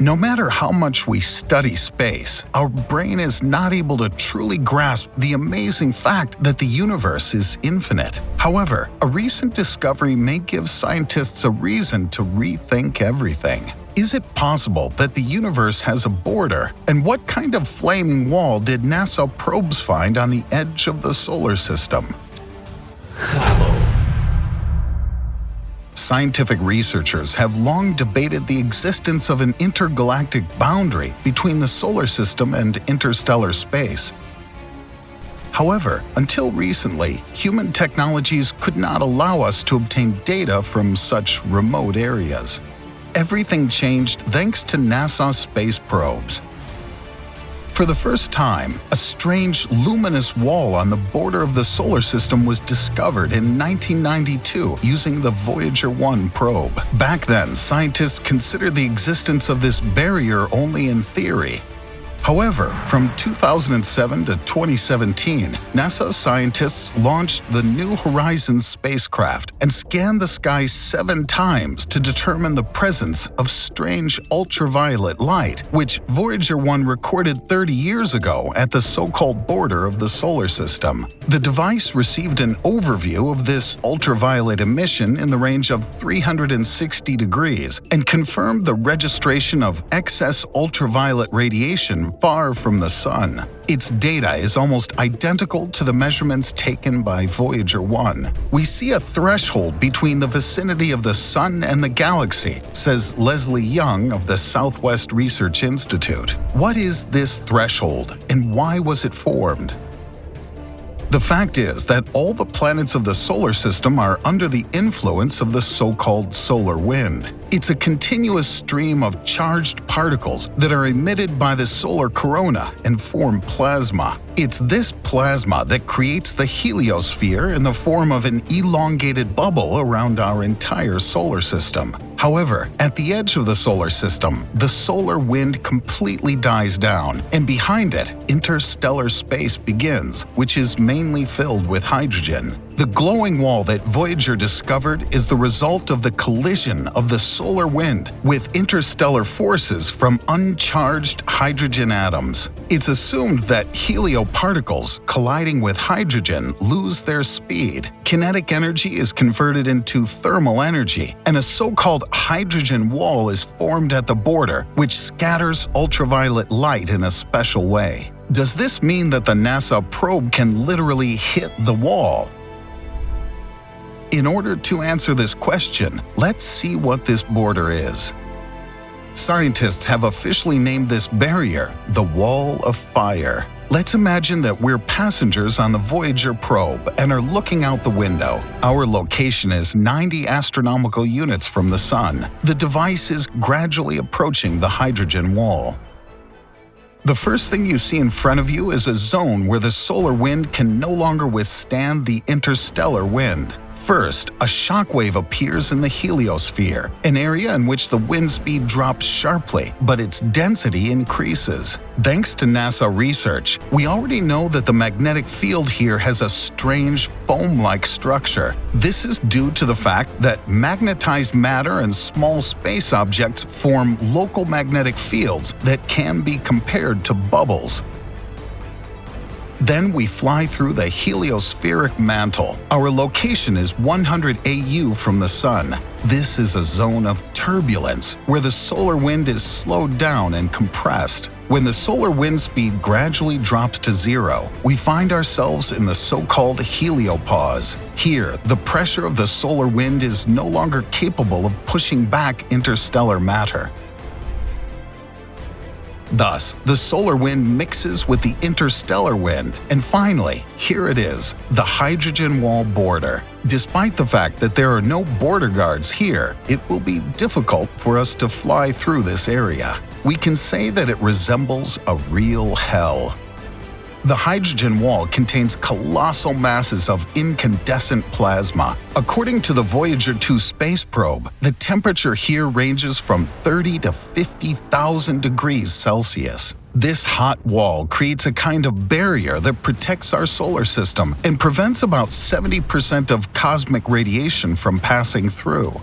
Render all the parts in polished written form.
No matter how much we study space, our brain is not able to truly grasp the amazing fact that the universe is infinite. However, a recent discovery may give scientists a reason to rethink everything. Is it possible that the universe has a border? And what kind of flaming wall did NASA probes find on the edge of the solar system? Scientific researchers have long debated the existence of an intergalactic boundary between the solar system and interstellar space. However, until recently, human technologies could not allow us to obtain data from such remote areas. Everything changed thanks to NASA space probes. For the first time, a strange luminous wall on the border of the solar system was discovered in 1992 using the Voyager 1 probe. Back then, scientists considered the existence of this barrier only in theory. However, from 2007 to 2017, NASA scientists launched the New Horizons spacecraft and scanned the sky 7 times to determine the presence of strange ultraviolet light, which Voyager 1 recorded 30 years ago at the so-called border of the solar system. The device received an overview of this ultraviolet emission in the range of 360 degrees and confirmed the registration of excess ultraviolet radiation far from the Sun. Its data is almost identical to the measurements taken by Voyager 1. We see a threshold between the vicinity of the Sun and the galaxy, says Leslie Young of the Southwest Research Institute. What is this threshold, and why was it formed? The fact is that all the planets of the solar system are under the influence of the so-called solar wind. It's a continuous stream of charged particles that are emitted by the solar corona and form plasma. It's this plasma that creates the heliosphere in the form of an elongated bubble around our entire solar system. However, at the edge of the solar system, the solar wind completely dies down, and behind it, interstellar space begins, which is mainly filled with hydrogen. The glowing wall that Voyager discovered is the result of the collision of the solar wind with interstellar forces from uncharged hydrogen atoms. It's assumed that helioparticles colliding with hydrogen lose their speed. Kinetic energy is converted into thermal energy, and a so-called hydrogen wall is formed at the border, which scatters ultraviolet light in a special way. Does this mean that the NASA probe can literally hit the wall? In order to answer this question, let's see what this border is. Scientists have officially named this barrier the Wall of Fire. Let's imagine that we're passengers on the Voyager probe and are looking out the window. Our location is 90 astronomical units from the Sun. The device is gradually approaching the hydrogen wall. The first thing you see in front of you is a zone where the solar wind can no longer withstand the interstellar wind. First, a shockwave appears in the heliosphere, an area in which the wind speed drops sharply, but its density increases. Thanks to NASA research, we already know that the magnetic field here has a strange foam-like structure. This is due to the fact that magnetized matter and small space objects form local magnetic fields that can be compared to bubbles. Then we fly through the heliospheric mantle. Our location is 100 AU from the Sun. This is a zone of turbulence where the solar wind is slowed down and compressed. When the solar wind speed gradually drops to zero, we find ourselves in the so-called heliopause. Here, the pressure of the solar wind is no longer capable of pushing back interstellar matter. Thus, the solar wind mixes with the interstellar wind, and finally, here it is, the hydrogen wall border. Despite the fact that there are no border guards here, it will be difficult for us to fly through this area. We can say that it resembles a real hell. The hydrogen wall contains colossal masses of incandescent plasma. According to the Voyager 2 space probe, the temperature here ranges from 30 to 50,000 degrees Celsius. This hot wall creates a kind of barrier that protects our solar system and prevents about 70% of cosmic radiation from passing through.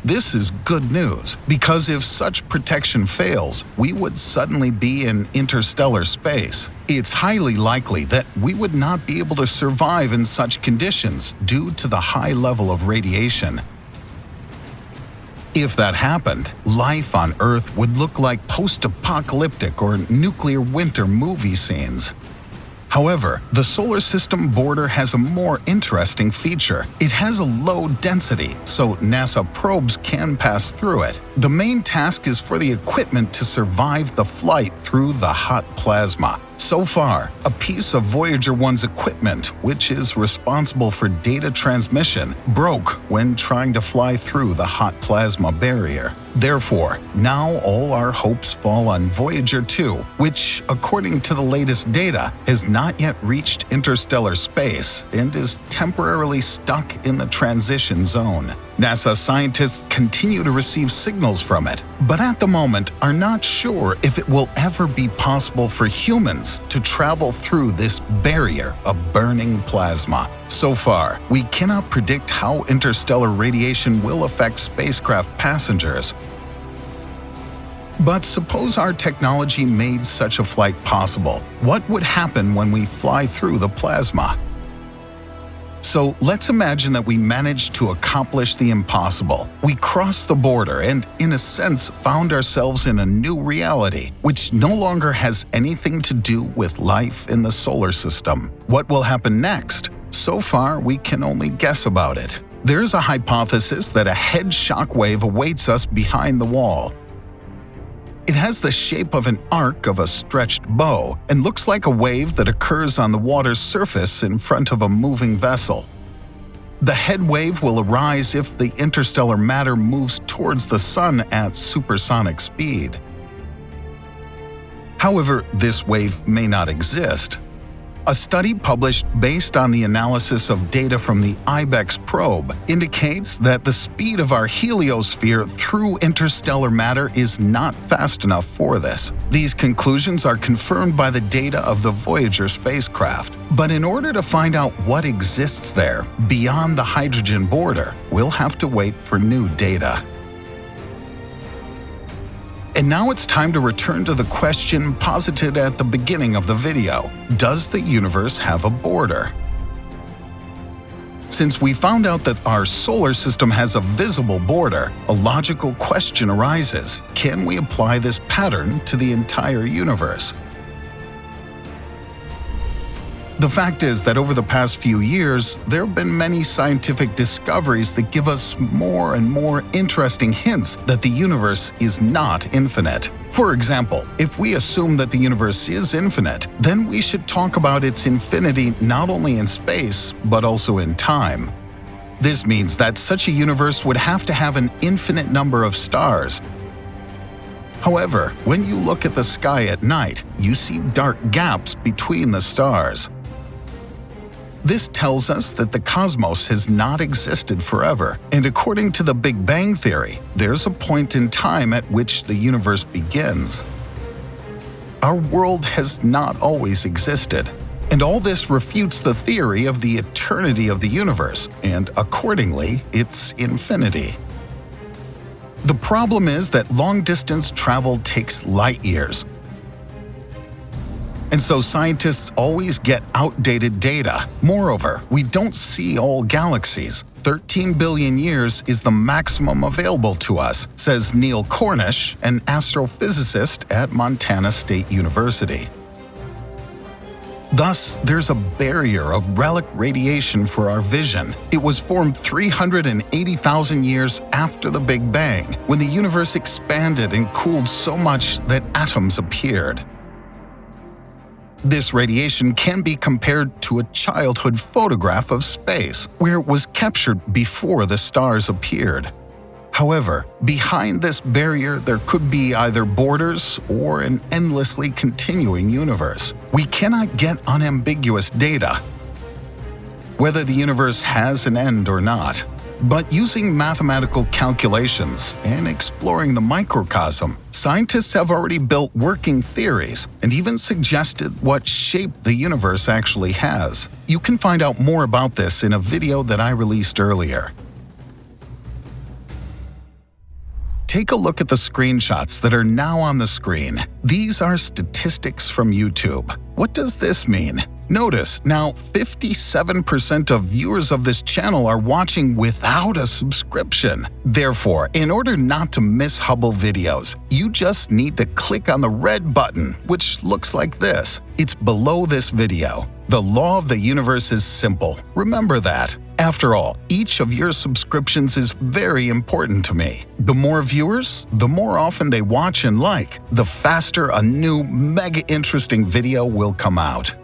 this is good news, because if such protection fails, we would suddenly be in interstellar space. It's highly likely that we would not be able to survive in such conditions due to the high level of radiation. If that happened, life on Earth would look like post-apocalyptic or nuclear winter movie scenes. However, the solar system border has a more interesting feature. It has a low density, so NASA probes can pass through it. The main task is for the equipment to survive the flight through the hot plasma. So far, a piece of Voyager 1's equipment, which is responsible for data transmission, broke when trying to fly through the hot plasma barrier. Therefore, now all our hopes fall on Voyager 2, which, according to the latest data, has not yet reached interstellar space and is temporarily stuck in the transition zone. NASA scientists continue to receive signals from it, but at the moment are not sure if it will ever be possible for humans to travel through this barrier of burning plasma. So far, we cannot predict how interstellar radiation will affect spacecraft passengers. But suppose our technology made such a flight possible. What would happen when we fly through the plasma? So let's imagine that we managed to accomplish the impossible. We crossed the border and, in a sense, found ourselves in a new reality, which no longer has anything to do with life in the solar system. What will happen next? So far, we can only guess about it. There's a hypothesis that a head shock wave awaits us behind the wall. It has the shape of an arc of a stretched bow and looks like a wave that occurs on the water's surface in front of a moving vessel. The head wave will arise if the interstellar matter moves towards the Sun at supersonic speed. However, this wave may not exist. A study published based on the analysis of data from the Ibex probe indicates that the speed of our heliosphere through interstellar matter is not fast enough for this. These conclusions are confirmed by the data of the Voyager spacecraft. But in order to find out what exists there beyond the hydrogen border, we'll have to wait for new data. And now it's time to return to the question posited at the beginning of the video. Does the universe have a border? Since we found out that our solar system has a visible border, a logical question arises: can we apply this pattern to the entire universe? The fact is that over the past few years, there have been many scientific discoveries that give us more and more interesting hints that the universe is not infinite. For example, if we assume that the universe is infinite, then we should talk about its infinity not only in space, but also in time. This means that such a universe would have to have an infinite number of stars. However, when you look at the sky at night, you see dark gaps between the stars. This tells us that the cosmos has not existed forever, and according to the Big Bang theory, there's a point in time at which the universe begins. Our world has not always existed, and all this refutes the theory of the eternity of the universe, and accordingly, its infinity. The problem is that long-distance travel takes light years, and so scientists always get outdated data. Moreover, we don't see all galaxies. 13 billion years is the maximum available to us, says Neil Cornish, an astrophysicist at Montana State University. Thus, there's a barrier of relic radiation for our vision. It was formed 380,000 years after the Big Bang, when the universe expanded and cooled so much that atoms appeared. This radiation can be compared to a childhood photograph of space, where it was captured before the stars appeared. However, behind this barrier there could be either borders or an endlessly continuing universe. We cannot get unambiguous data whether the universe has an end or not. But using mathematical calculations and exploring the microcosm, scientists have already built working theories and even suggested what shape the universe actually has. You can find out more about this in a video that I released earlier. Take a look at the screenshots that are now on the screen. These are statistics from YouTube. What does this mean? Notice, now 57% of viewers of this channel are watching without a subscription. Therefore, in order not to miss Hubble videos, you just need to click on the red button, which looks like this. It's below this video. The law of the universe is simple. Remember that. After all, each of your subscriptions is very important to me. The more viewers, the more often they watch and like, the faster a new mega interesting video will come out.